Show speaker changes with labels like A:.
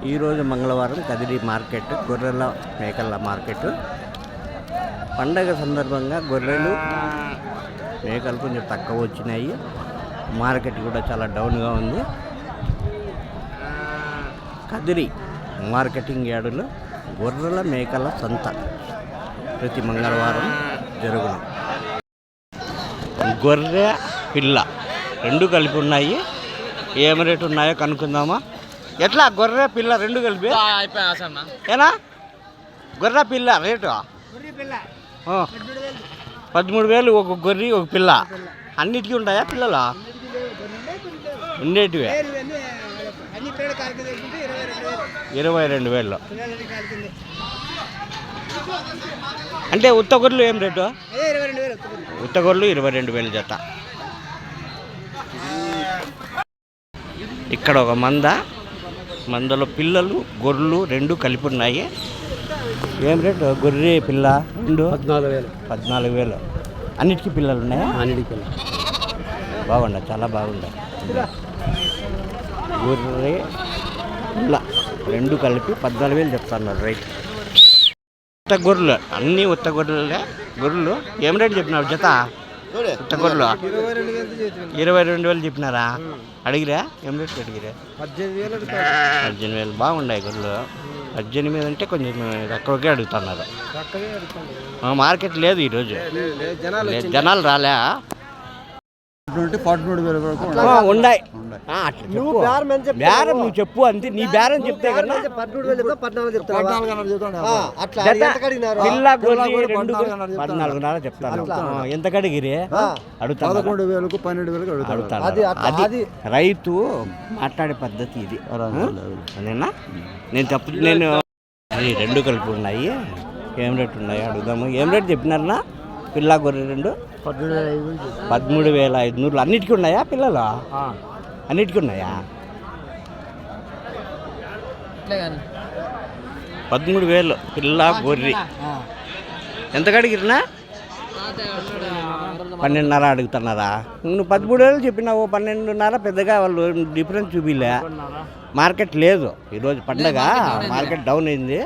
A: ఈరోజు మంగళవారం కదిరి మార్కెట్, గొర్రెల మేకల మార్కెట్. పండగ సందర్భంగా గొర్రెలు మేకలు కొంచెం తక్కువ వచ్చినాయి. మార్కెట్ కూడా చాలా డౌన్గా ఉంది. కదిరి మార్కెటింగ్ యార్డులో గొర్రెల మేకల సంత ప్రతి మంగళవారం జరుగును. గొర్రె పిల్ల రెండు కలిపి ఉన్నాయి. ఏం రేటు ఉన్నాయో కనుక్కుందామా? ఎట్లా గొర్రె పిల్ల రెండు కలిపి ఏనా? గొర్రె పిల్ల రేటు 13,000 ఒక గొర్రె ఒక పిల్ల. అన్నిటికీ ఉంటాయా పిల్లలు? ఉండేటివే 22,000. అంటే ఉత్త గొర్రెలు ఏం రేటు? ఉత్త గొర్రెలు 22,000 జత. ఇక్కడ ఒక మందలో పిల్లలు గొర్రెలు రెండు కలిపి ఉన్నాయి. ఏం రేటు? గొర్రె పిల్ల రెండు 14,000. అన్నిటికీ పిల్లలు ఉన్నాయా? అన్నిటికీ పిల్లలు. బాగుండ, చాలా బాగుండాయి. గొర్రె పిల్ల రెండు కలిపి 14,000 చెప్తున్నారు రైట్. ఉత్త గొర్రెలు అన్నీ ఉత్త గొర్రెలు ఏం రేటు చెప్పినారు జత? ఉత్త గొర్రెలు 22,000 చెప్పినారా? అడిగిరా? ఏం రేటు అడిగిరా? 18,000. బాగున్నాయి గొర్రెలు. 18 అంటే కొంచెం తక్కువకే అడుగుతున్నారు. మార్కెట్ లేదు ఈరోజు, జనాలు రాలే. 13,000 ఉన్నాయి. బేరం నువ్వు చెప్పు అంతే. నీ బేరం చెప్తే కదా. పిల్ల 14,500 చెప్తాను. ఎంత కడిగిరి అడుగుతాను. 12,000 అది రైతు మాట్లాడే పద్ధతి ఇది. అదేనా? నేను రెండు కలిపి ఉన్నాయి. ఏం రేటు ఉన్నాయి అడుగుదాము. ఏం రేటు చెప్పినారన్నా? పిల్ల గొర్రె రెండు 13,500. అన్నిటికీ ఉన్నాయా పిల్లలు? అన్నిటికీ ఉన్నాయా? 13,000 పిల్ల గొర్రె. ఎంత కడిగిరినా? 12,500 అడుగుతున్నారా? నువ్వు 13,000 చెప్పినావు. 12,500 పెద్దగా వాళ్ళు డిఫరెన్స్ చూపిలే. మార్కెట్ లేదు ఈరోజు, పండగ. మార్కెట్ డౌన్ అయింది.